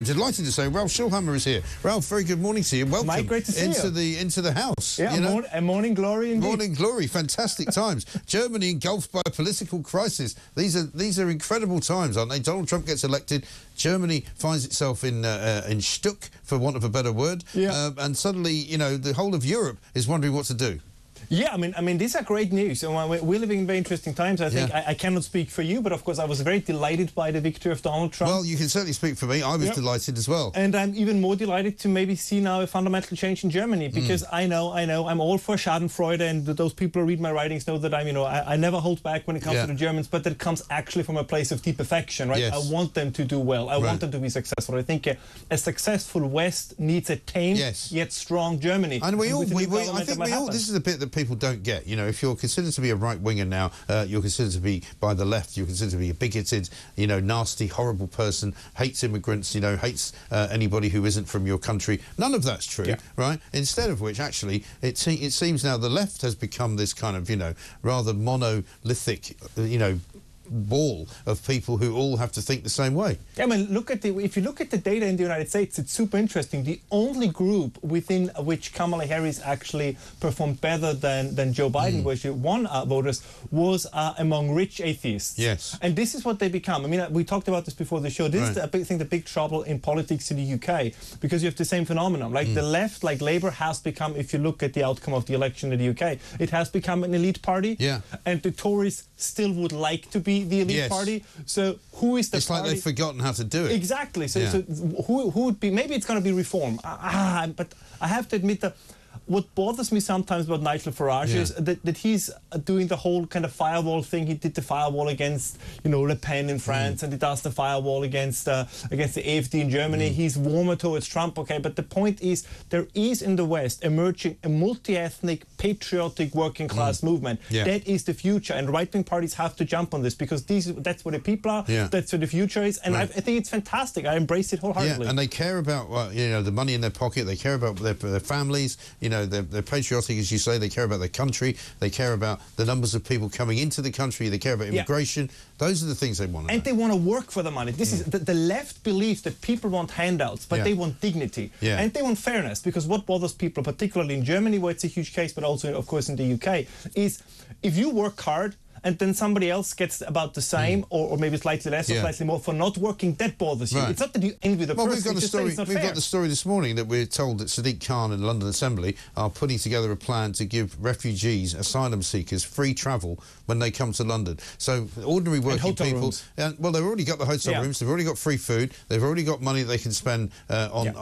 Delighted to say Ralph Schoellhammer is here. Ralph, very good morning to you. Welcome. Mike, great to see you. Into the house. Yeah, a morning glory indeed. Morning glory, fantastic times. Germany engulfed by a political crisis. These are incredible times, aren't they? Donald Trump gets elected. Germany finds itself in Stuck, for want of a better word. Yeah. And suddenly, you know, the whole of Europe is wondering what to do. Yeah, I mean, these are great news. We're living in very interesting times. I think I cannot speak for you, but of course I was very delighted by the victory of Donald Trump. Well, you can certainly speak for me. I was delighted as well. And I'm even more delighted to maybe see now a fundamental change in Germany, because I know, I'm all for Schadenfreude, and those people who read my writings know that I never hold back when it comes to the Germans, but that comes actually from a place of deep affection, right? Yes. I want them to do well. I want them to be successful. I think a successful West needs a tame yet strong Germany. And I think this is the bit that people don't get. You know, if you're considered to be a right-winger now, you're considered to be by the left, you're considered to be a bigoted, you know, nasty, horrible person, hates immigrants, you know, hates anybody who isn't from your country. None of that's true, right? Instead of which, actually, it seems now the left has become this kind of, you know, rather monolithic, you know, wall of people who all have to think the same way. Yeah, I mean, if you look at the data in the United States, it's super interesting. The only group within which Kamala Harris actually performed better than Joe Biden, where she won voters, was among rich atheists. Yes. And this is what they become. I mean, we talked about this before the show. This is, I think, the big trouble in politics in the UK, because you have the same phenomenon. Like the left, like Labour, has become, if you look at the outcome of the election in the UK, it has become an elite party. Yeah. And the Tories still would like to be the elite party. So who is the It's party? like they've forgotten how to do it. Exactly. So who would be? Maybe it's going to be Reform. But I have to admit that what bothers me sometimes about Nigel Farage is that he's doing the whole kind of firewall thing. He did the firewall against, you know, Le Pen in France, and he does the firewall against the AfD in Germany. He's warmer towards Trump, okay? But the point is, there is in the West emerging a multi-ethnic, patriotic working class movement. That is the future, and right-wing parties have to jump on this, because that's where the people are. That's where the future is, and I think it's fantastic. I embrace it wholeheartedly. Yeah, and they care about you know, the money in their pocket. They care about their families. You know, they're patriotic, as you say. They care about their country. They care about the numbers of people coming into the country. They care about immigration. Those are the things they want to And they want to work for the money. This is the left believes that people want handouts, but they want dignity. And they want fairness, because what bothers people, particularly in Germany, where it's a huge case, but also, of course, in the UK, is if you work hard and then somebody else gets about the same, or maybe slightly less or slightly more for not working, that bothers you. It's not that you envy the person. We've got the story this morning that we're told that Sadiq Khan and the London Assembly are putting together a plan to give refugees, asylum seekers, free travel when they come to London. So ordinary working people, well, they've already got the hotel rooms, they've already got free food, they've already got money they can spend on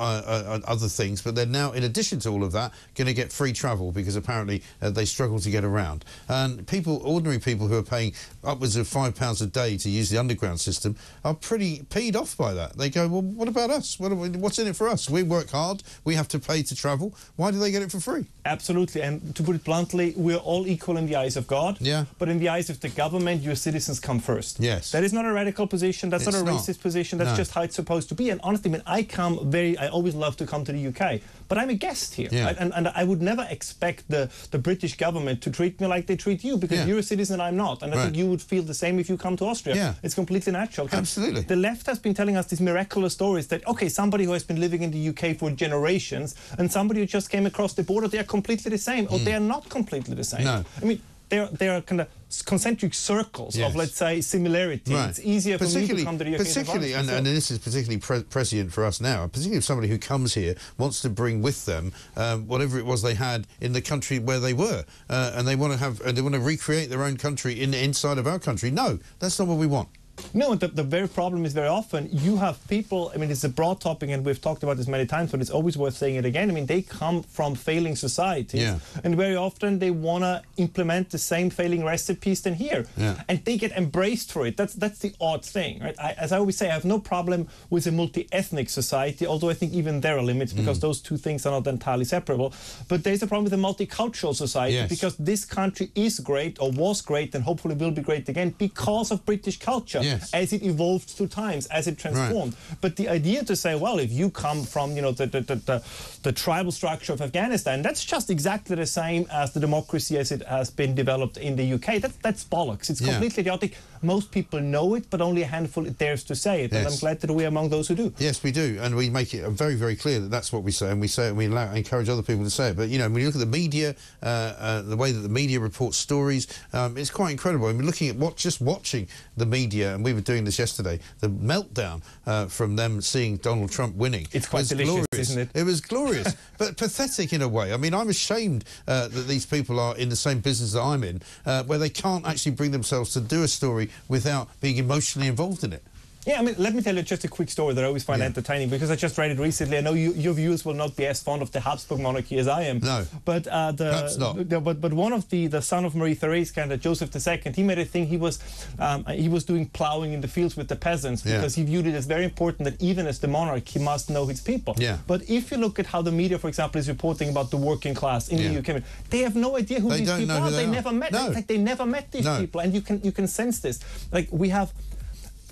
other things, but they're now, in addition to all of that, going to get free travel, because apparently they struggle to get around. And people, ordinary people who are paying upwards of £5 a day to use the underground system are pretty peed off by that. They go, well, what about us? What's in it for us? We work hard, we have to pay to travel. Why do they get it for free? Absolutely, and to put it bluntly, we're all equal in the eyes of God. But in the eyes of the government, your citizens come first. That is not a radical position, that's not a racist position, that's just how it's supposed to be. And honestly, I always love to come to the UK, but I'm a guest here. And I would never expect the British government to treat me like they treat you, because you're a citizen and I'm not. And I think you would feel the same if you come to Austria. It's completely natural. Absolutely. The left has been telling us these miraculous stories that, okay, somebody who has been living in the UK for generations and somebody who just came across the border, they are completely the same. Or they are not completely the same. No. I mean, they are kind of concentric circles of, let's say, similarity. It's easier for me to come to the UK. Particularly, and this is particularly prescient for us now, particularly if somebody who comes here wants to bring with them whatever it was they had in the country where they were, and they want to recreate their own country inside of our country. No, that's not what we want. No, the very problem is very often you have people, I mean, it's a broad topic and we've talked about this many times, but it's always worth saying it again. I mean, they come from failing societies and very often they want to implement the same failing recipes than here. And they get embraced for it. That's the odd thing, right? As I always say, I have no problem with a multi-ethnic society, although I think even there are limits, because those two things are not entirely separable. But there's a problem with a multicultural society, because this country is great, or was great, and hopefully will be great again, because of British culture. As it evolved through times, as it transformed. But the idea to say, well, if you come from, you know, the tribal structure of Afghanistan, that's just exactly the same as the democracy as it has been developed in the UK. That's bollocks. It's completely idiotic. most people know it, but only a handful dares to say it. And I'm glad that we're among those who do. Yes, we do, and we make it very, very clear that that's what we say, and we say it, and we encourage other people to say it. But you know, when you look at the media, the way that the media reports stories, it's quite incredible. I mean, looking at just watching the media, and we were doing this yesterday, the meltdown from them seeing Donald Trump winning. It's quite delicious, glorious. Isn't it? It was glorious, but pathetic in a way. I mean, I'm ashamed that these people are in the same business that I'm in, where they can't actually bring themselves to do a story without being emotionally involved in it. Yeah, I mean, let me tell you just a quick story that I always find entertaining, because I just read it recently. I know your viewers will not be as fond of the Habsburg monarchy as I am. No, but perhaps not. But one of the son of Marie Therese, kind of Joseph II, he made a thing. He was doing plowing in the fields with the peasants because he viewed it as very important that even as the monarch, he must know his people. Yeah. But if you look at how the media, for example, is reporting about the working class in the UK, they have no idea who these people are. They never met. No. Like, they never met these people, and you can sense this. Like, we have.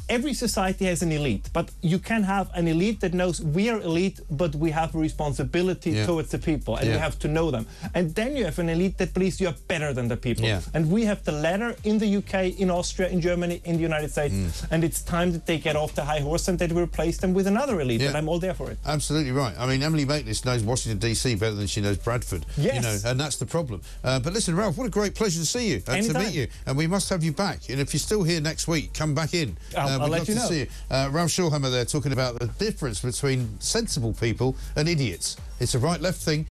Every society has an elite, but you can have an elite that knows we are elite, but we have a responsibility towards the people, and we have to know them. And then you have an elite that believes you are better than the people. And we have the latter in the UK, in Austria, in Germany, in the United States. And it's time that they get off the high horse and that we replace them with another elite, and I'm all there for it. Absolutely right. I mean, Emily Maitlis knows Washington, D.C. better than she knows Bradford. Yes. You know, and that's the problem. But listen, Ralph, what a great pleasure to see you and to meet you. And we must have you back. And if you're still here next week, come back in. I'll let you know. See you. Ralph Schoellhammer there talking about the difference between sensible people and idiots. It's a right-left thing,